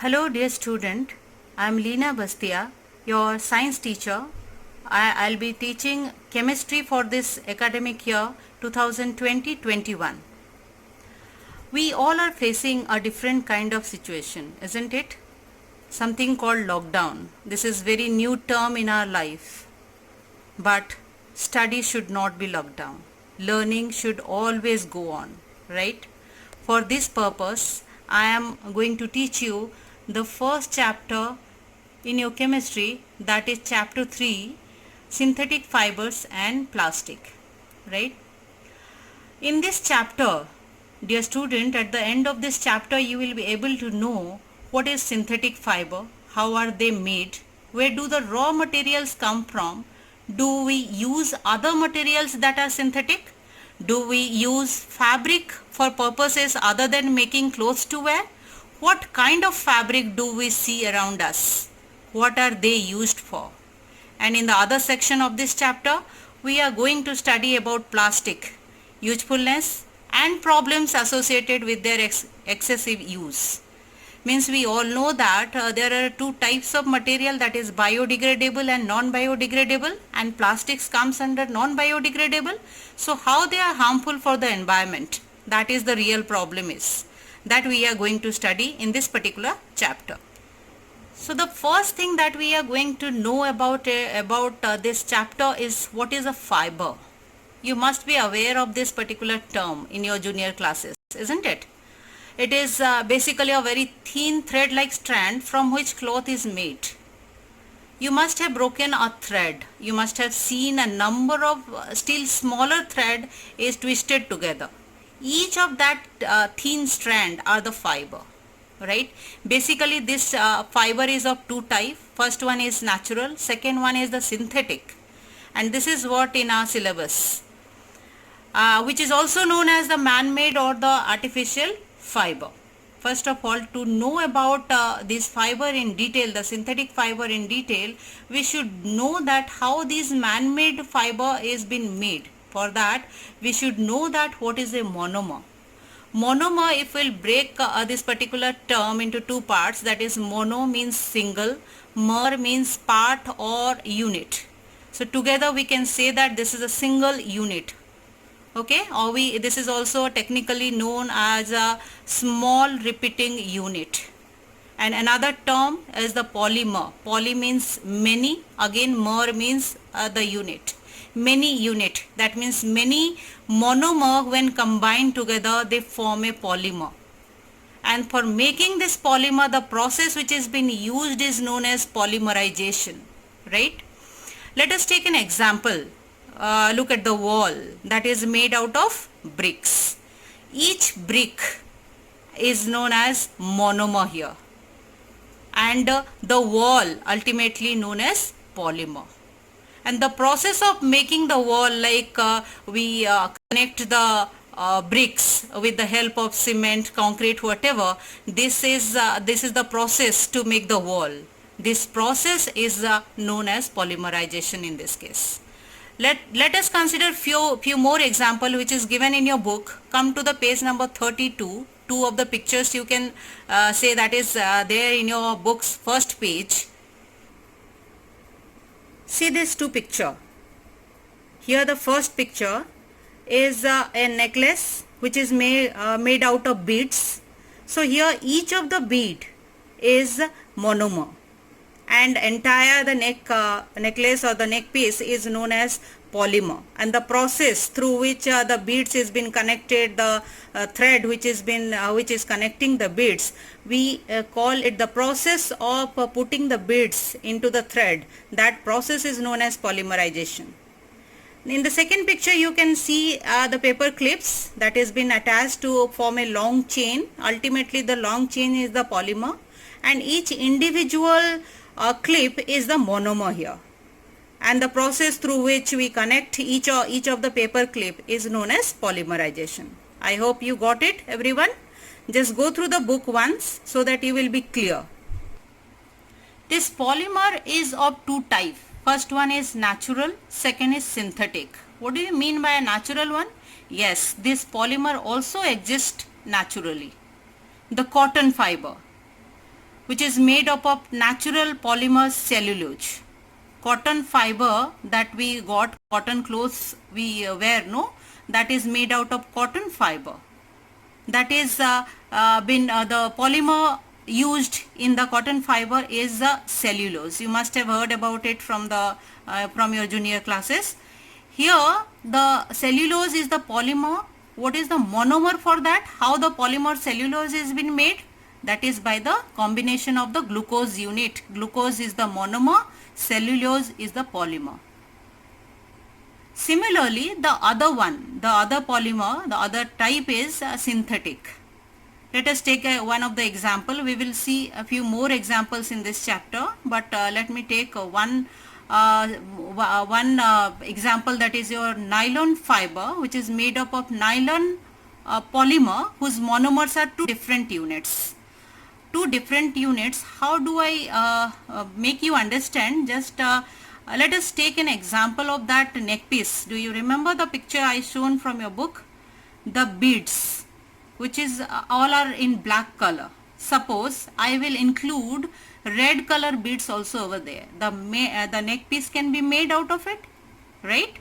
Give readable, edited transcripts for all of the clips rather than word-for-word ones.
Hello dear student, I am Leena Bastia, your science teacher. I'll be teaching chemistry for this academic year 2020-21. We all are facing a different kind of situation, isn't it? Something called lockdown. This is very new term in our life. But study should not be locked down. Learning should always go on, right? For this purpose, I am going to teach you the first chapter in your chemistry, that is chapter 3, synthetic fibers and plastic, right? In this chapter, dear student, at the end of this chapter you will be able to know what is synthetic fiber, how are they made, where do the raw materials come from, do we use other materials that are synthetic, do we use fabric for purposes other than making clothes to wear, what kind of fabric do we see around us, what are they used for. And in the other section of this chapter we are going to study about plastic, usefulness and problems associated with their excessive use. Means we all know that there are two types of material, that is biodegradable and non-biodegradable, and plastics comes under non-biodegradable. So how they are harmful for the environment, that is the real problem is, that we are going to study in this particular chapter. So the first thing that we are going to know about this chapter is what is a fiber. You must be aware of this particular term in your junior classes, isn't it? It is basically a very thin thread like strand from which cloth is made. You must have broken a thread. You must have seen a number of still smaller thread is twisted together. Each of that thin strand are the fiber, right? Basically this fiber is of two types. First one is natural, second one is the synthetic, and this is what in our syllabus, which is also known as the man-made or the artificial fiber. First of all, to know about this fiber in detail, the synthetic fiber in detail, we should know that how this man-made fiber is been made. For that, we should know that what is a monomer. Monomer, if we'll break this particular term into two parts, that is mono means single, mer means part or unit. So together we can say that this is a single unit. Okay, or this is also technically known as a small repeating unit. And another term is the polymer. Poly means many, again mer means the unit. Many unit, that means many monomer when combined together they form a polymer. And for making this polymer, the process which has been used is known as polymerization, right? Let us take an example. Look at the wall that is made out of bricks. Each brick is known as monomer here, and the wall ultimately known as polymer. And the process of making the wall, like we connect the bricks with the help of cement, concrete, whatever, this is the process to make the wall. This process is known as polymerization in this case. Let us consider few more example which is given in your book. Come to the page number 32. Two of the pictures you can say that is there in your book's first page. See this two picture. Here the first picture is a necklace which is made out of beads. So here each of the bead is monomer, and entire the necklace or the neck piece is known as polymer. And the process through which the beads has been connected, the thread which is connecting the beads, we call it the process of putting the beads into the thread. That process is known as polymerization. In the second picture you can see the paper clips that has been attached to form a long chain. Ultimately the long chain is the polymer, and each individual clip is the monomer here, and the process through which we connect each of the paper clip is known as polymerization. I hope you got it, everyone. Just go through the book once so that you will be clear. This polymer is of two types. First one is natural, second is synthetic. What do you mean by a natural one? Yes, this polymer also exists naturally. The cotton fiber, which is made up of natural polymer cellulose. Cotton fiber that we got, cotton clothes we wear, no, that is made out of cotton fiber. That is the polymer used in the cotton fiber is the cellulose. You must have heard about it from the from your junior classes. Here the cellulose is the polymer. What is the monomer for that? How the polymer cellulose is been made? That is by the combination of the glucose unit. Glucose is the monomer, cellulose is the polymer. Similarly, the other polymer, the other type is synthetic. Let us take one of the example. We will see a few more examples in this chapter, but let me take one example, that is your nylon fiber, which is made up of nylon polymer whose monomers are two different units. Two different units. How do I make you understand? Just let us take an example of that neck piece. Do you remember the picture I shown from your book? The beads, which is all are in black color. Suppose I will include red color beads also over there. The neck piece can be made out of it, right?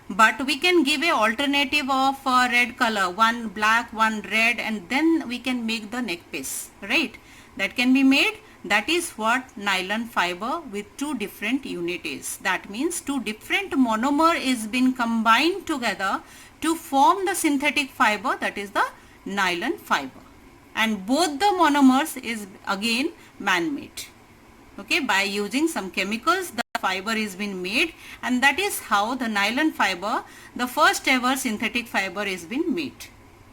But we can give a alternative of red color, one black, one red, and then we can make the neck piece, right? That can be made. That is what nylon fiber with two different unit is. That means two different monomer is been combined together to form the synthetic fiber, that is the nylon fiber. And both the monomers is again man-made. Okay, by using some chemicals the fiber is been made, and that is how the nylon fiber, the first ever synthetic fiber, is been made.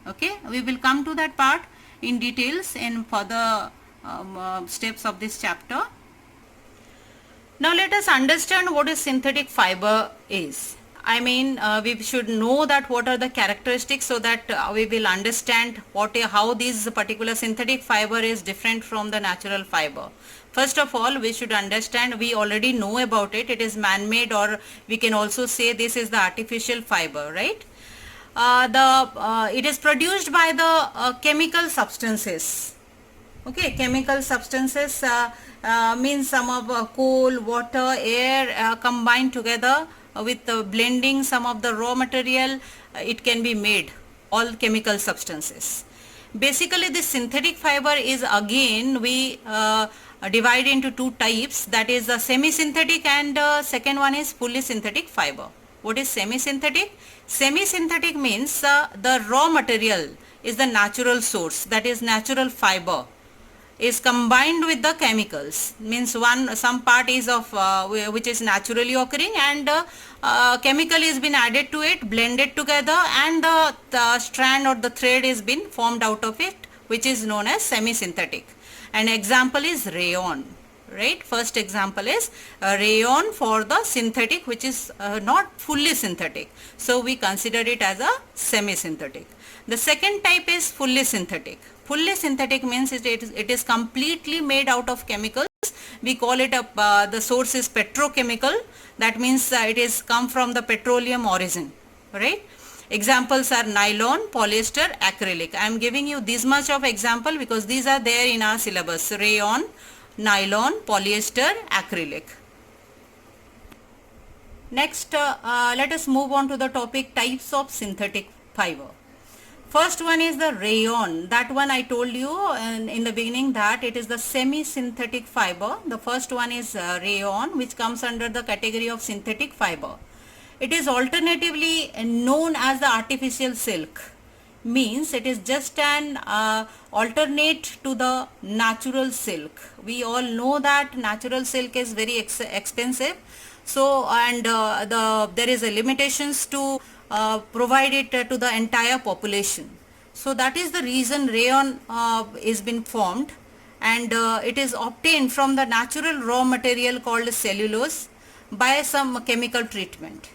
Okay, we will come to that part in details in further steps of this chapter. Now let us understand what a synthetic fiber is. I mean, we should know that what are the characteristics, so that we will understand how this particular synthetic fiber is different from the natural fiber. First of all, we should understand, we already know about it. It is man-made, or we can also say this is the artificial fiber, right? It is produced by the chemical substances. Okay, chemical substances means some of coal, water, air combined together with blending some of the raw material, it can be made, all chemical substances. Basically this synthetic fiber is again we divide into two types, that is the semi-synthetic and second one is fully synthetic fiber. What is semi-synthetic? Semi-synthetic means the raw material is the natural source, that is natural fiber is combined with the chemicals, means some part is of which is naturally occurring, and chemical is been added to it, blended together, and the strand or the thread is been formed out of it, which is known as semi-synthetic. An example is rayon, right? First example is rayon for the synthetic, which is not fully synthetic, so we consider it as a semi-synthetic. The second type is fully synthetic. Fully synthetic means it is completely made out of chemicals. We call it the source is petrochemical. That means it is come from the petroleum origin, right? Examples are nylon, polyester, acrylic. I am giving you this much of example because these are there in our syllabus: rayon, nylon, polyester, acrylic. Next, let us move on to the topic types of synthetic fiber. First one is the rayon. That one I told you in the beginning that it is the semi-synthetic fiber. The first one is rayon, which comes under the category of synthetic fiber. It is alternatively known as the artificial silk. Means it is just an alternate to the natural silk. We all know that natural silk is very expensive. So, and there is a limitations to provide it to the entire population. So that is the reason rayon is been formed, and it is obtained from the natural raw material called cellulose by some chemical treatment.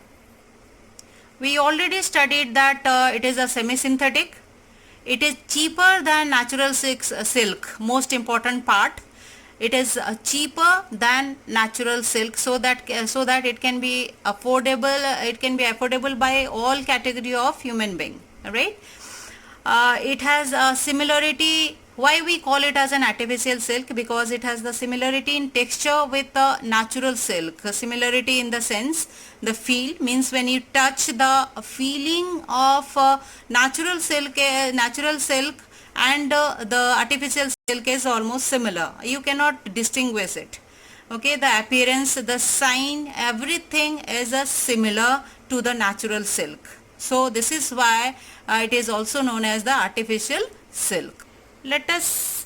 We already studied that it is a semi-synthetic. It is cheaper than natural silk, most important part. It is cheaper than natural silk, so that it can be affordable. It can be affordable by all category of human being, right? It has a similarity Why we call it as an artificial silk? Because it has the similarity in texture with the natural silk. Similarity in the sense, the feel means when you touch the feeling of natural silk and the artificial silk is almost similar. You cannot distinguish it. Okay, the appearance, the sign, everything is similar to the natural silk. So this is why it is also known as the artificial silk. Let us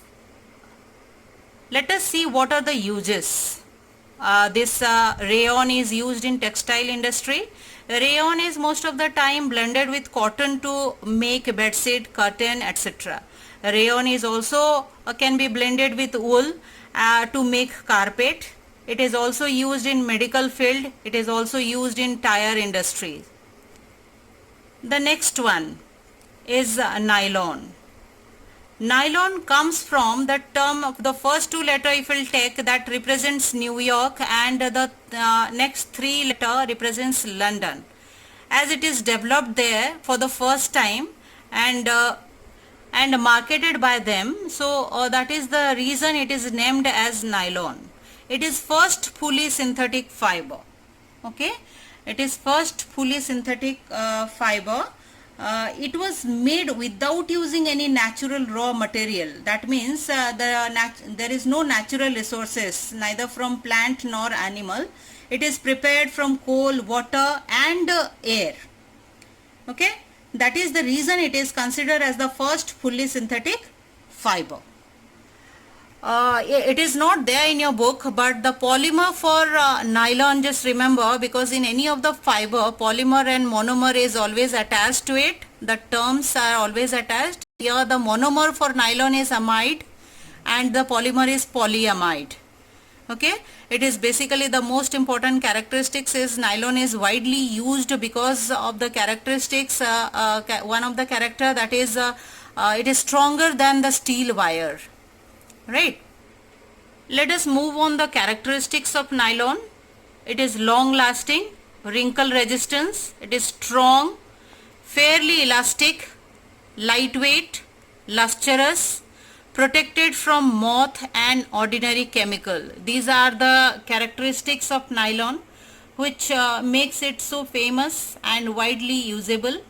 see what are the uses. This rayon is used in textile industry. Rayon is most of the time blended with cotton to make bedsheet, curtain, etc. Rayon is also can be blended with wool to make carpet. It is also used in medical field. It is also used in tire industry. The next one is nylon. Nylon comes from the term of the first two letter if we'll take, that represents New York, and the next three letter represents London, as it is developed there for the first time and marketed by them. So that is the reason it is named as nylon. It is first fully synthetic fiber. Okay, it is first fully synthetic fiber. It was made without using any natural raw material. That means there is no natural resources, neither from plant nor animal. It is prepared from coal, water and air. Okay, that is the reason it is considered as the first fully synthetic fiber. It is not there in your book, but the polymer for nylon, just remember, because in any of the fiber, polymer and monomer is always attached to it. The terms are always attached. Here the monomer for nylon is amide and the polymer is polyamide. Okay, it is basically the most important characteristics is nylon is widely used because of the characteristics, one of the character that is it is stronger than the steel wire. Right. Let us move on the characteristics of nylon. It is long lasting, wrinkle resistance, it is strong, fairly elastic, lightweight, lustrous, protected from moth and ordinary chemical. These are the characteristics of nylon which makes it so famous and widely usable.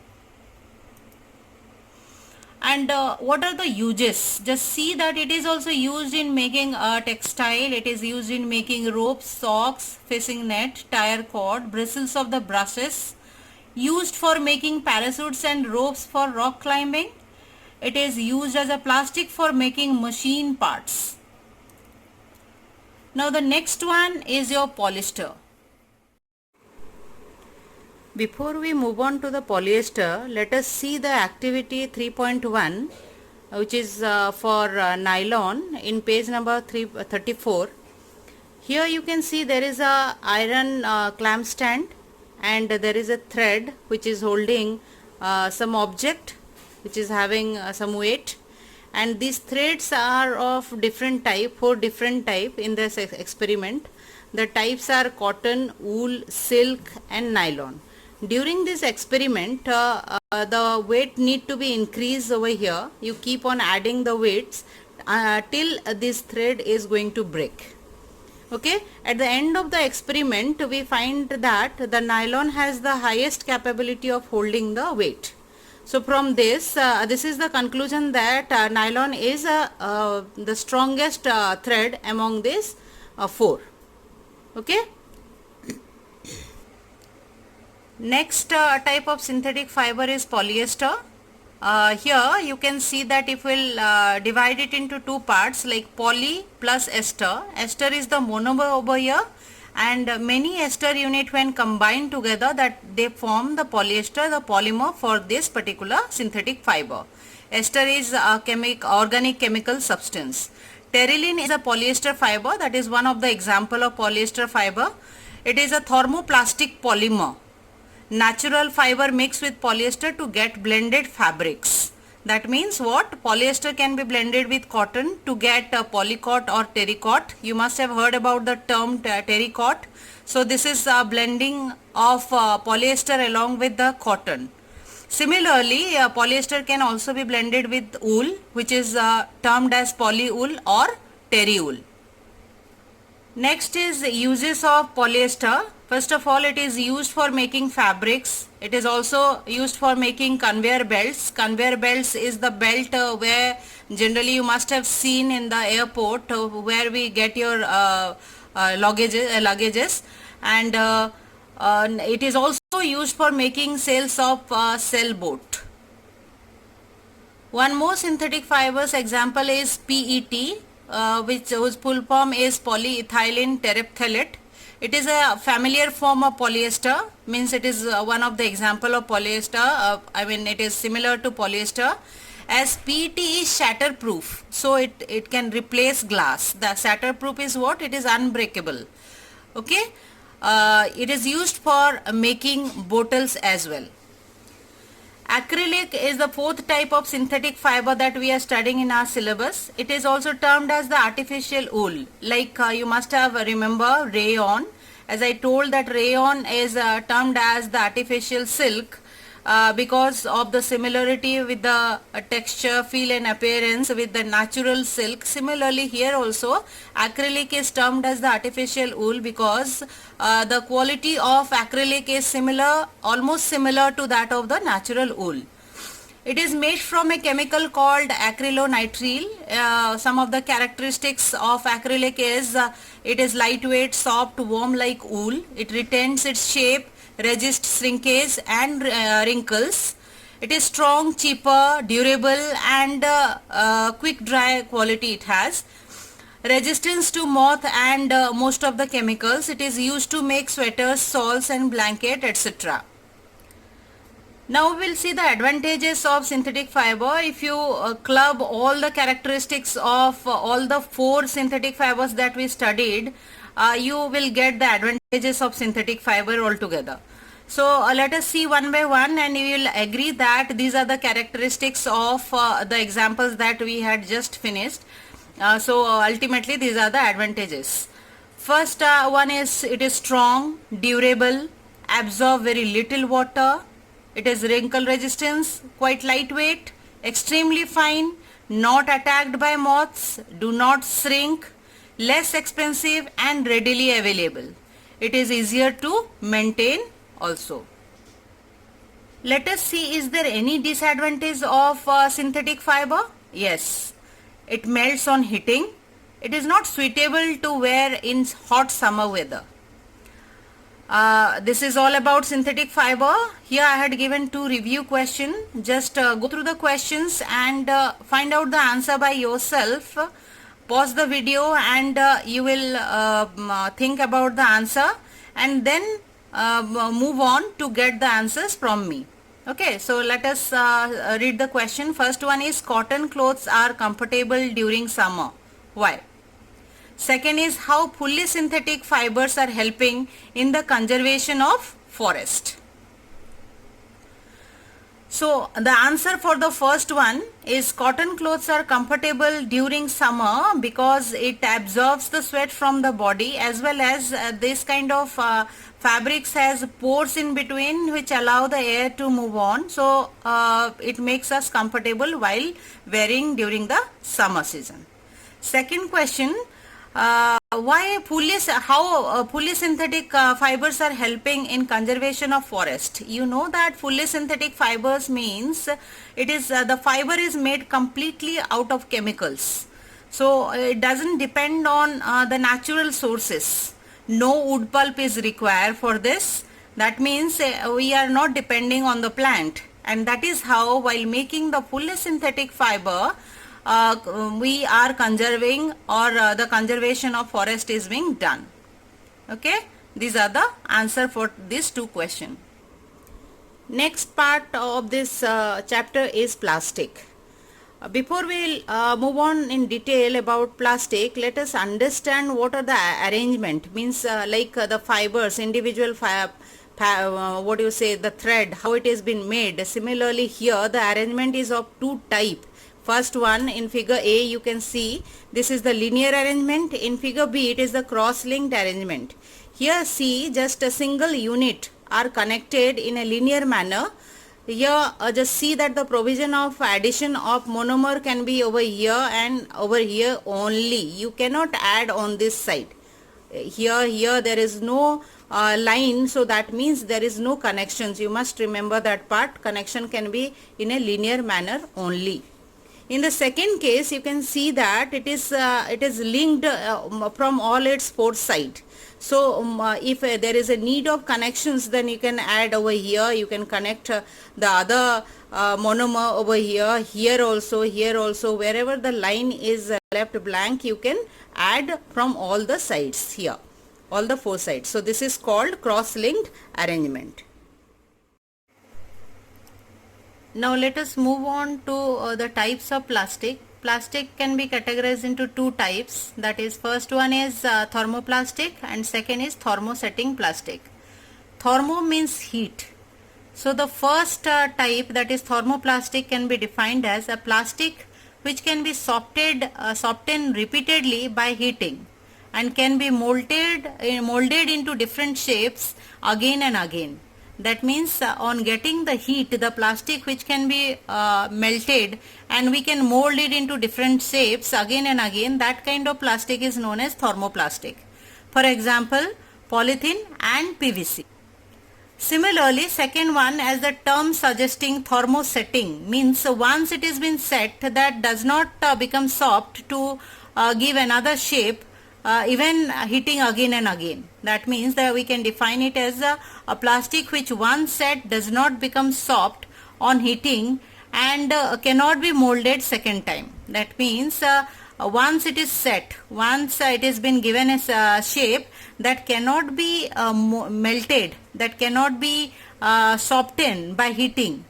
And what are the uses? Just see that it is also used in making textile. It is used in making ropes, socks, fishing net, tire cord, bristles of the brushes, used for making parachutes and ropes for rock climbing. It is used as a plastic for making machine parts. Now the next one is your polyester. Before we move on to the polyester, let us see the activity 3.1, which is for nylon in page number 34. Here you can see there is a iron clamp stand and there is a thread which is holding some object which is having some weight, and these threads are of different type, 4 different type in this experiment. The types are cotton, wool, silk and nylon. During this experiment, the weight need to be increased over here. You keep on adding the weights till this thread is going to break. Okay, at the end of the experiment, we find that the nylon has the highest capability of holding the weight. So from this, this is the conclusion that nylon is the strongest thread among these 4. Okay. Next type of synthetic fiber is polyester. Here you can see that if we'll divide it into 2 parts, like poly plus ester. Ester is the monomer over here, and many ester unit when combined together, that they form the polyester, the polymer for this particular synthetic fiber. Ester is a organic chemical substance. Terylene is a polyester fiber, that is one of the example of polyester fiber. It is a thermoplastic polymer. Natural fiber mixed with polyester to get blended fabrics. That means what? Polyester can be blended with cotton to get polycot or terrycot. You must have heard about the term terrycot. So this is a blending of polyester along with the cotton. Similarly, polyester can also be blended with wool, which is termed as polywool or terry wool. Next is uses of polyester. First of all, it is used for making fabrics. It is also used for making conveyor belts. Conveyor belts is the belt where generally you must have seen in the airport where we get your luggages, and it is also used for making sails of sailboat. One more synthetic fibers example is PET, whose full form is polyethylene terephthalate. It is a familiar form of polyester, means it is one of the example of polyester. It is similar to polyester. As PET is shatterproof, so it can replace glass. The shatterproof is what? It is unbreakable. Okay. It is used for making bottles as well. Acrylic is the fourth type of synthetic fiber that we are studying in our syllabus. It is also termed as the artificial wool. Like you must have remember rayon. As I told that rayon is termed as the artificial silk because of the similarity with the texture, feel and appearance with the natural silk. Similarly here also acrylic is termed as the artificial wool because the quality of acrylic is similar, almost similar to that of the natural wool. It is made from a chemical called acrylonitrile. Some of the characteristics of acrylic is it is lightweight, soft, warm like wool. It retains its shape, resists shrinkage and wrinkles. It is strong, cheaper, durable and quick dry quality it has. Resistance to moth and most of the chemicals. It is used to make sweaters, shawls and blanket, etc. Now we will see the advantages of synthetic fiber. If you club all the characteristics of all the four synthetic fibers that we studied, you will get the advantages of synthetic fiber altogether. So let us see one by one and you will agree that these are the characteristics of the examples that we had just finished. So ultimately these are the advantages. First one is it is strong, durable, absorb very little water. It is wrinkle resistance, quite lightweight, extremely fine, not attacked by moths, do not shrink, less expensive and readily available. It is easier to maintain also. Let us see, is there any disadvantage of synthetic fiber? Yes, it melts on heating. It is not suitable to wear in hot summer weather. This is all about synthetic fiber. Here I had given two review questions. Just go through the questions and find out the answer by yourself. Pause the video and you will think about the answer and then move on to get the answers from me. Okay, so let us read the question. First one is cotton clothes are comfortable during summer. Why? Second is how fully synthetic fibers are helping in the conservation of forest. So the answer for the first one is cotton clothes are comfortable during summer because it absorbs the sweat from the body, as well as this kind of fabrics has pores in between which allow the air to move on. So it makes us comfortable while wearing during the summer season. Second question, how fully synthetic fibers are helping in conservation of forest. You know that fully synthetic fibers means it is the fiber is made completely out of chemicals, so it doesn't depend on the natural sources. No wood pulp is required for this. That means we are not depending on the plant, and that is how while making the fully synthetic fiber we are conserving, or the conservation of forest is being done. Okay, these are the answer for these two questions. Next part of this chapter is plastic. Before we move on in detail about plastic, let us understand what are the arrangement, means like the fibers, individual what do you say, the thread, how it has been made. Similarly here the arrangement is of two type. First one, in figure A you can see this is the linear arrangement. In figure B it is the cross-linked arrangement. Here see, just a single unit are connected in a linear manner. Here just see that the provision of addition of monomer can be over here and over here only. You cannot add on this side. Here there is no line, so that means there is no connections. You must remember that part. Connection can be in a linear manner only. In the second case, you can see that it is linked from all its four sides. So if there is a need of connections, then you can add over here. You can connect the other monomer over here also, wherever the line is left blank, you can add from all the sides here, all the four sides. So this is called cross-linked arrangement. Now let us move on to the types of plastic. Plastic can be categorized into two types. That is, first one is thermoplastic and second is thermosetting plastic. Thermo means heat. So the first type, that is thermoplastic, can be defined as a plastic which can be softened repeatedly by heating and can be molded into different shapes again and again. That means on getting the heat, the plastic which can be melted and we can mold it into different shapes again and again, that kind of plastic is known as thermoplastic. For example, polythene and PVC. Similarly, second one, as the term suggesting, thermosetting, means once it has been set, that does not become soft to give another shape even heating again and again. That means that we can define it as a plastic which once set does not become soft on heating and cannot be molded second time. That means once it is set, once it has been given a shape, that cannot be melted, that cannot be softened by heating.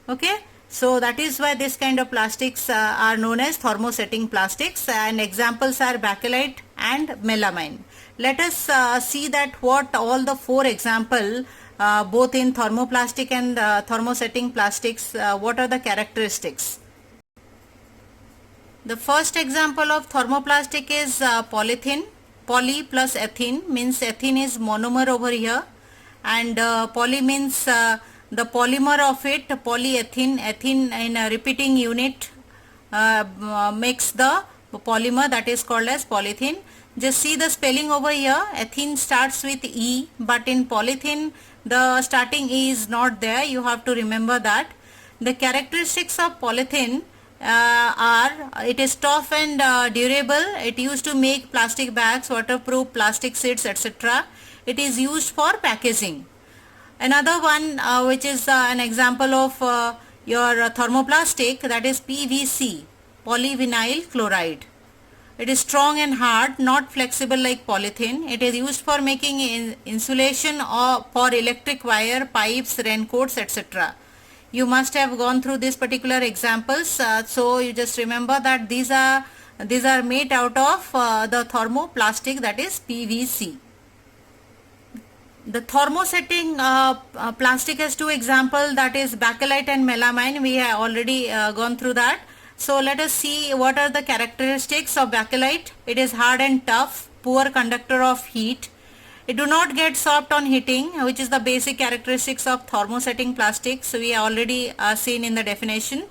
Okay. So that is why this kind of plastics are known as thermosetting plastics, and examples are bakelite and melamine. Let us see that what all the four example both in thermoplastic and thermosetting plastics, what are the characteristics. The first example of thermoplastic is polythene. Poly plus ethene means ethene is monomer over here, and poly means the polymer of it, polyethylene. Ethene in a repeating unit makes the polymer, that is called as polythene. Just see the spelling over here. Ethene starts with E, but in polythene the starting E is not there. You have to remember that. The characteristics of polythene are, it is tough and durable. It used to make plastic bags, waterproof plastic sheets, etc. It is used for packaging. Another one which is an example of your thermoplastic, that is PVC, polyvinyl chloride. It is strong and hard, not flexible like polythene. It is used for making insulation or for electric wire, pipes, raincoats, etc. You must have gone through these particular examples, so you just remember that these are made out of the thermoplastic, that is PVC. The thermosetting plastic has two examples, that is bakelite and melamine. We have already gone through that. So let us see what are the characteristics of bakelite. It is hard and tough, poor conductor of heat. It do not get soft on heating, which is the basic characteristics of thermosetting plastics. We have already seen in the definition.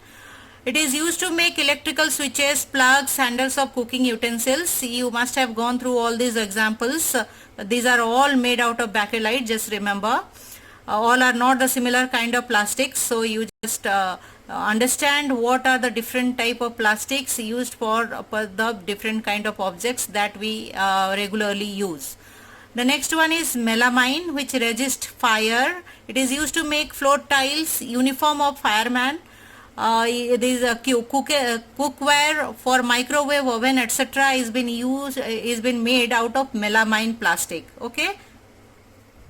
It is used to make electrical switches, plugs, handles of cooking utensils. You must have gone through all these examples. These are all made out of bakelite, just remember. All are not the similar kind of plastics, so you just understand what are the different type of plastics used for the different kind of objects that we regularly use. The next one is melamine, which resists fire. It is used to make floor tiles, uniform of fireman. These cookware for microwave oven, etc. is been made out of melamine plastic. Okay.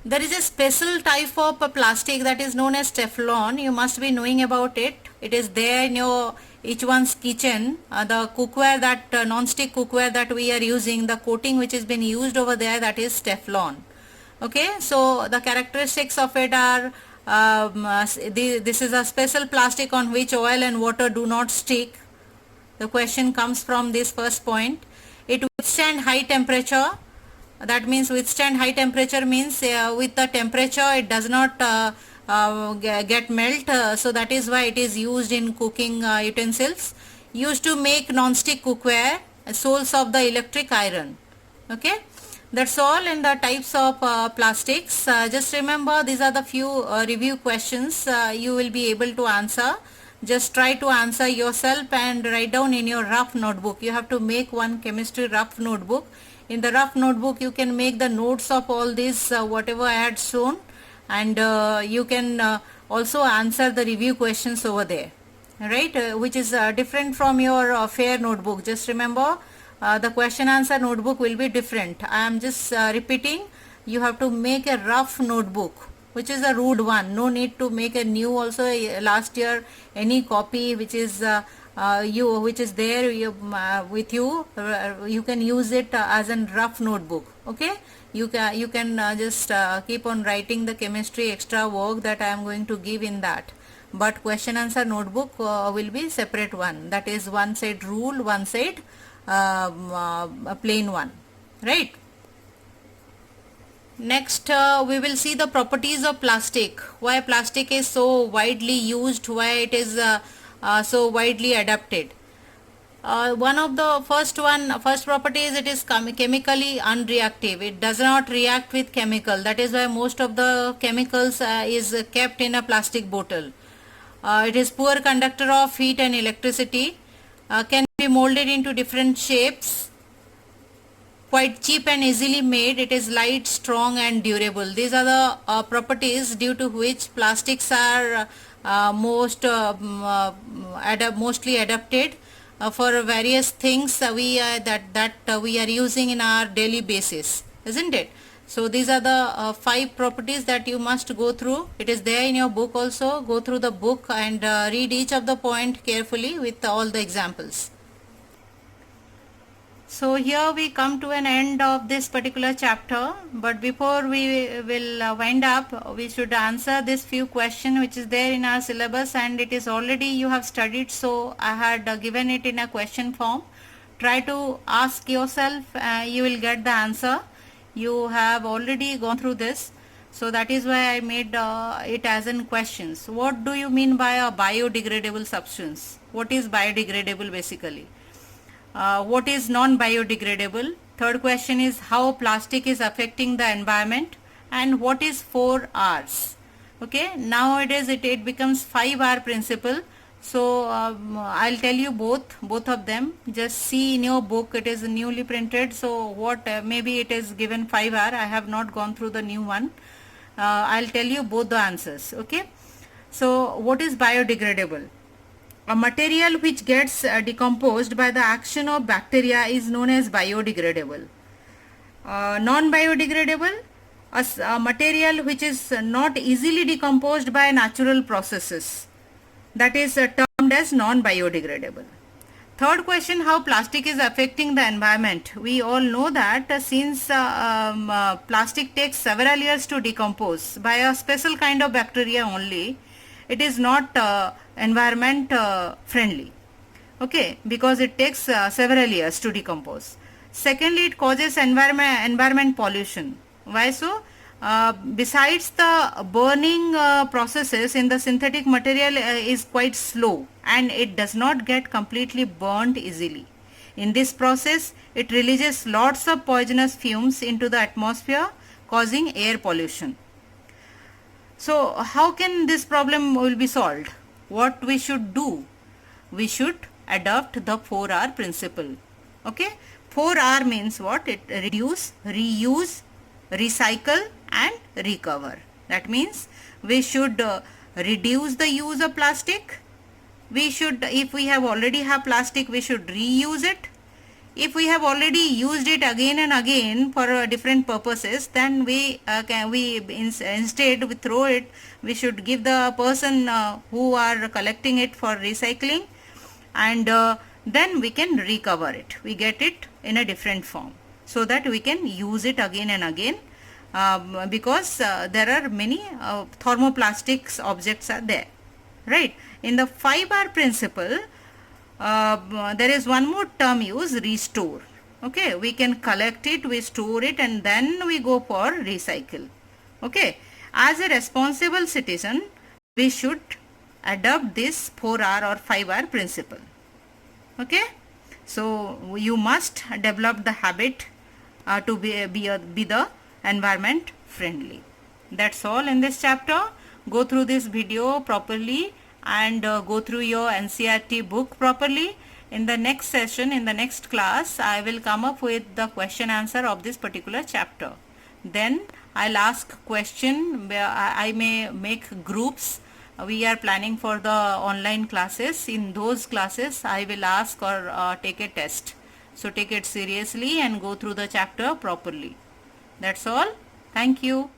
There is a special type of plastic that is known as Teflon. You must be knowing about it. It is there in your each one's kitchen. The cookware, that non-stick cookware that we are using, the coating which has been used over there, that is Teflon. Okay. So the characteristics of it are, this is a special plastic on which oil and water do not stick. The question comes from this first point. It withstand high temperature. That means withstand high temperature means with the temperature it does not get melt, so that is why it is used in cooking utensils. Used to make non-stick cookware, soles of the electric iron. Okay, that's all in the types of plastics. Just remember, these are the few review questions you will be able to answer. Just try to answer yourself and write down in your rough notebook. You have to make one chemistry rough notebook. In the rough notebook you can make the notes of all this whatever I had shown, and you can also answer the review questions over there, right, which is different from your fair notebook. Just remember, the question answer notebook will be different. I am just repeating, you have to make a rough notebook, which is a rude one. No need to make a new also. Last year any copy which is which is there with you, you can use it as a rough notebook. Okay, you can just keep on writing the chemistry extra work that I am going to give in that, but question answer notebook will be separate one. That is one side rule, one side a plain one, right? Next, we will see the properties of plastic. Why plastic is so widely used, why it is so widely adapted. One of the first property is it is chemically unreactive. It does not react with chemical. That is why most of the chemicals is kept in a plastic bottle. It is poor conductor of heat and electricity. Can be molded into different shapes. Quite cheap and easily made. It is light, strong and durable. These are the properties due to which plastics are mostly adapted for various things we are using in our daily basis, isn't it? So these are the 5 properties that you must go through. It is there in your book also. Go through the book and read each of the point carefully with all the examples. So here we come to an end of this particular chapter, but before we will wind up, we should answer this few questions which is there in our syllabus, and it is already you have studied, so I had given it in a question form. Try to ask yourself, you will get the answer. You have already gone through this, so that is why I made it as in questions. What do you mean by a biodegradable substance? What is biodegradable basically? What is non-biodegradable? Third question is how plastic is affecting the environment, and what is 4Rs? Okay, nowadays it becomes 5R principle. So I'll tell you both of them. Just see in your book, it is newly printed. So what maybe it is given 5R. I have not gone through the new one. I'll tell you both the answers. Okay. So what is biodegradable? A material which gets decomposed by the action of bacteria is known as biodegradable. Non-biodegradable, a material which is not easily decomposed by natural processes, that is termed as non-biodegradable. Third question, how plastic is affecting the environment. We all know that since plastic takes several years to decompose by a special kind of bacteria only, it is not environment friendly. Okay, because it takes several years to decompose. Secondly, it causes environment pollution. Why so? Besides the burning processes in the synthetic material is quite slow, and it does not get completely burnt easily. In this process, it releases lots of poisonous fumes into the atmosphere, causing air pollution. So how can this problem will be solved? What we should do? We should adopt the 4R principle. Okay, 4R means what? It reduce, reuse, recycle and recover. That means we should reduce the use of plastic. We should, if we have already have plastic, we should reuse it. If we have already used it again and again for different purposes, then instead we throw it. We should give the person who are collecting it for recycling, and then we can recover it. We get it in a different form so that we can use it again and again, because there are many thermoplastics objects are there, right? In the 5R principle, there is one more term used, restore. Okay, we can collect it, we store it, and then we go for recycle. Okay, As a responsible citizen, we should adopt this 4R or 5R principle. Okay, so you must develop the habit to be the environment friendly. That's all in this chapter. Go through this video properly and go through your NCERT book properly. In the next session, in the next class, I will come up with the question answer of this particular chapter. Then I'll ask question where I may make groups. We are planning for the online classes. In those classes, I will ask or take a test. So take it seriously and go through the chapter properly. That's all. Thank you.